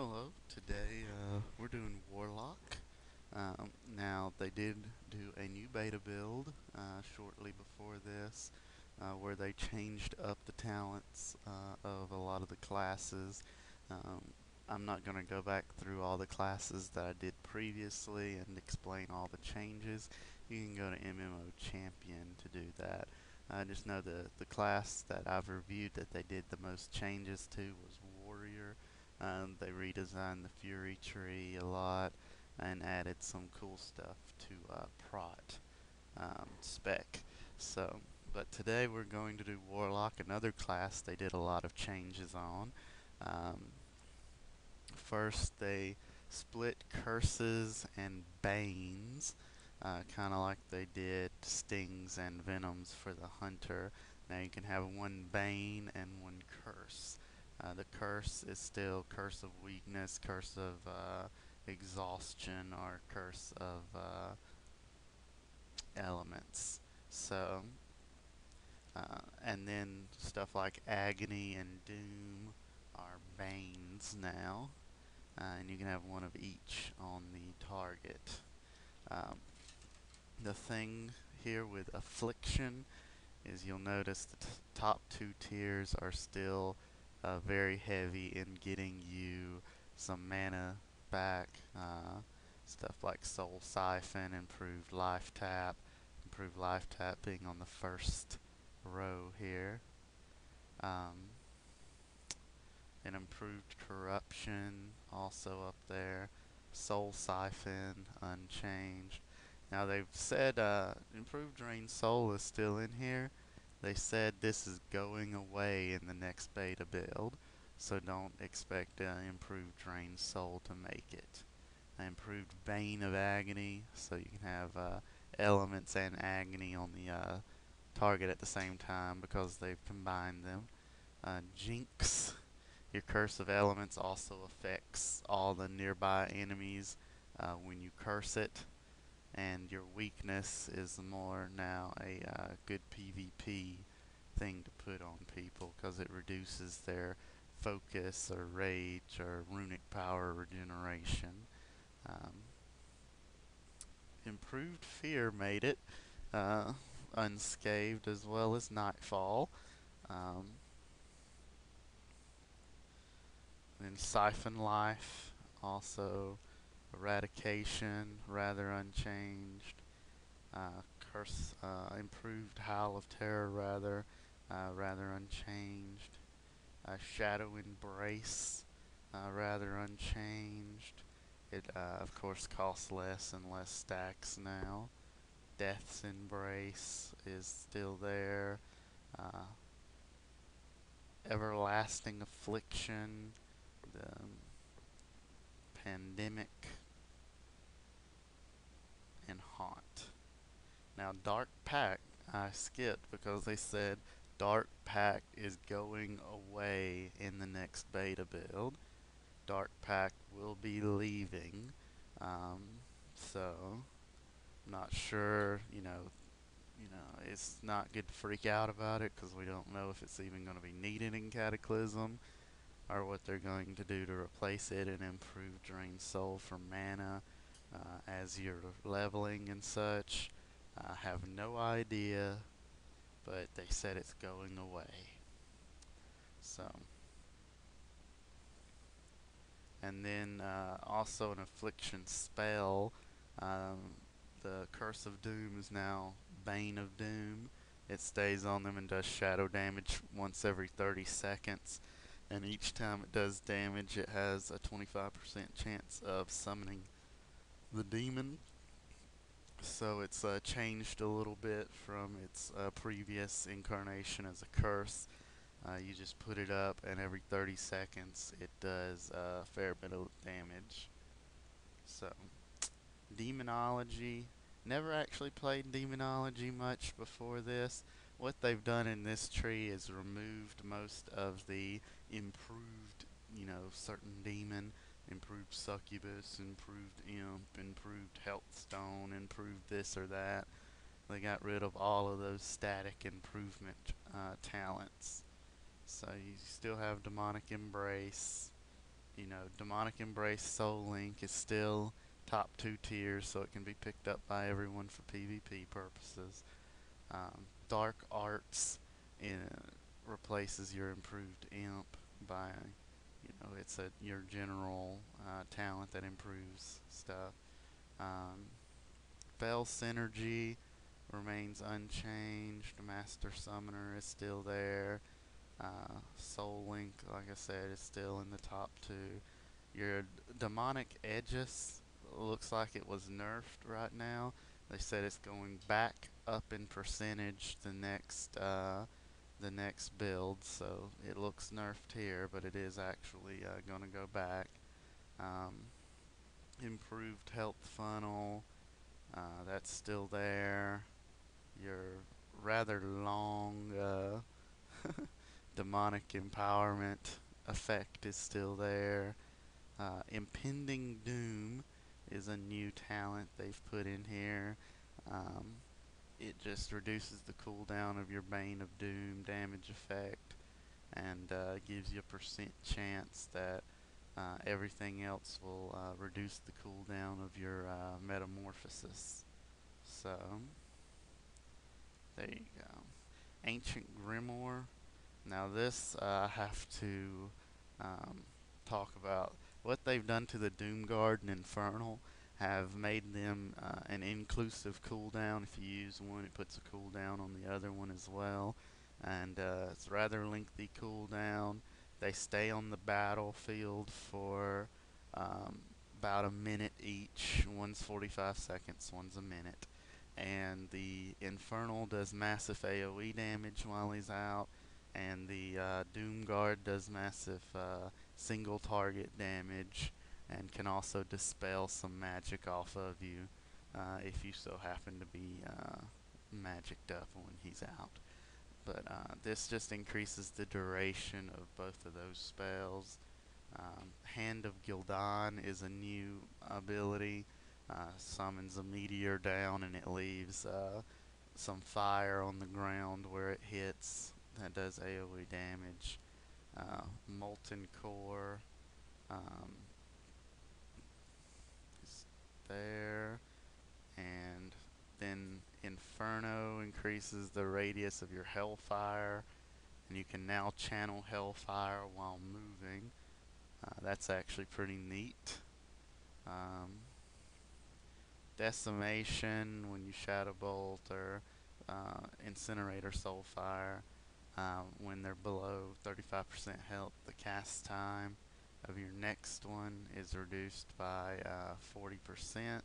Hello, today we're doing Warlock. Now, they did do a new beta build shortly before this where they changed up the talents of a lot of the classes. Um, I'm not going to go back through all the classes that I did previously and explain all the changes. You can go to MMO-Champion to do that. I just know the class that I've reviewed that they did the most changes to was Warrior. They redesigned the Fury tree a lot and added some cool stuff to Prot spec. So, but today we're going to do Warlock, another class they did a lot of changes on. Um, First, they split curses and banes, kind of like they did stings and venoms for the hunter. Now you can have one bane and one curse. The curse is still curse of weakness, curse of exhaustion, or curse of elements. So, and then stuff like agony and doom are banes now. And you can have one of each on the target. Um, the thing here with affliction is you'll notice the top two tiers are still very heavy in getting you some mana back. Stuff like soul siphon, improved life tap being on the first row here. Um, and improved corruption also up there. Soul siphon unchanged. Now they've said improved drain soul is still in here. They said this is going away in the next beta build, so don't expect improved drain soul to make it. Improved bane of agony, so you can have elements and agony on the target at the same time because they've combined them. Jinx, your curse of elements also affects all the nearby enemies when you curse it, and your weakness is more now a good PvP thing to put on people because it reduces their focus or rage or runic power regeneration. Um, Improved fear made it unscathed as well as nightfall. Um, then siphon life also eradication, rather unchanged. Curse, improved Howl of Terror, rather unchanged. Shadow Embrace, rather unchanged. It, of course, costs less and less stacks now. Death's Embrace is still there. Uh, Everlasting Affliction, the Pandemic, and Haunt. Now, Dark Pact, I skipped because they said Dark Pact is going away in the next beta build. Dark Pact will be leaving. So, I'm not sure, it's not good to freak out about it because we don't know if it's even going to be needed in Cataclysm or what they're going to do to replace it and improve Drain Soul for mana as you're leveling and such. I have no idea, but they said it's going away. So, and then also an affliction spell. Um, the Curse of Doom is now Bane of Doom. It stays on them and does shadow damage once every 30 seconds. And each time it does damage, it has a 25% chance of summoning the demon. So it's changed a little bit from its previous incarnation as a curse. You just put it up, and every 30 seconds it does a fair bit of damage. So, Demonology. Never actually played Demonology much before this. What they've done in this tree is removed most of the improved, certain demon, improved succubus, improved imp, improved health stone, improved this or that. They got rid of all of those static improvement talents. So you still have demonic embrace, Demonic Embrace Soul Link is still top 2 tiers, so it can be picked up by everyone for PvP purposes. Dark Arts in, replaces your improved Imp by, it's your general talent that improves stuff. Um, Spell Synergy remains unchanged. Master Summoner is still there. Soul Link, like I said, is still in the top 2. Your Demonic Aegis looks like it was nerfed right now. They said it's going back up in percentage the next build, so it looks nerfed here, but it is actually going to go back. Um, Improved Health Funnel, that's still there. Your rather long Demonic Empowerment effect is still there. Impending Doom is a new talent they've put in here. Um, it just reduces the cooldown of your Bane of Doom damage effect and gives you a percent chance that everything else will reduce the cooldown of your metamorphosis. So, there you go. Ancient Grimoire. Now this I have to um, talk about. What they've done to the Doomguard and Infernal have made them an inclusive cooldown. If you use one, it puts a cooldown on the other one as well. And it's a rather lengthy cooldown. They stay on the battlefield for um, about a minute each. One's 45 seconds, one's a minute. And the Infernal does massive AoE damage while he's out, and the Doom Guard does massive single target damage and can also dispel some magic off of you if you so happen to be magicked up when he's out. But this just increases the duration of both of those spells. Hand of Gildan is a new ability. Summons a meteor down and it leaves some fire on the ground where it hits. That does AoE damage. Molten Core um, is there. And then Inferno increases the radius of your Hellfire. And you can now channel Hellfire while moving. That's actually pretty neat. Um, Decimation when you Shadow Bolt or Incinerate or Soulfire. When they're below 35% health, the cast time of your next one is reduced by 40%.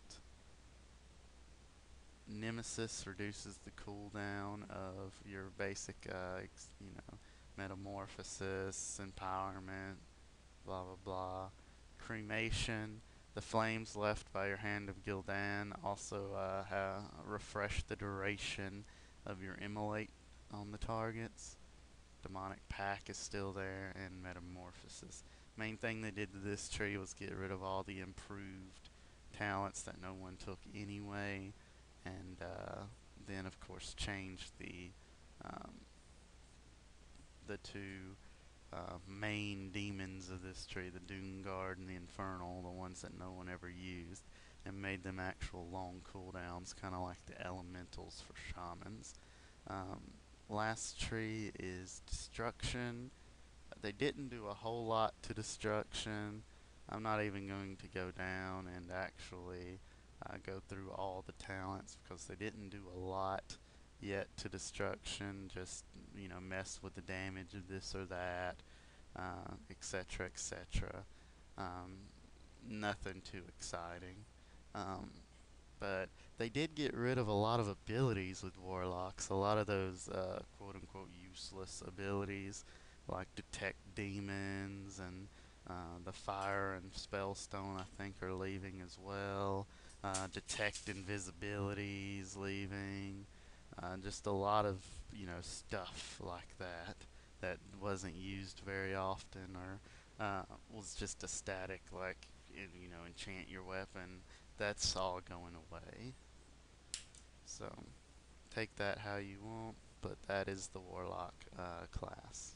Nemesis reduces the cooldown of your basic, metamorphosis, empowerment, blah blah blah. Cremation. The flames left by your Hand of Gildan also refresh the duration of your immolate on the targets. Demonic Pack is still there, and Metamorphosis. Main thing they did to this tree was get rid of all the improved talents that no one took anyway, and then of course change um, the two main demons of this tree, the Doomguard and the Infernal, the ones that no one ever used, and made them actual long cooldowns, kind of like the elementals for shamans. Last tree is Destruction. They didn't do a whole lot to Destruction. I'm not even going to go down and actually go through all the talents because they didn't do a lot yet to Destruction. Just, mess with the damage of this or that, etc., etc. Nothing too exciting. Um, but they did get rid of a lot of abilities with Warlocks. A lot of those quote unquote useless abilities, like Detect Demons and the Fire and Spellstone, I think, are leaving as well. Detect Invisibility is leaving. Just a lot of, stuff like that that wasn't used very often or was just a static, like, enchant your weapon. That's all going away. So take that how you want, but that is the Warlock class.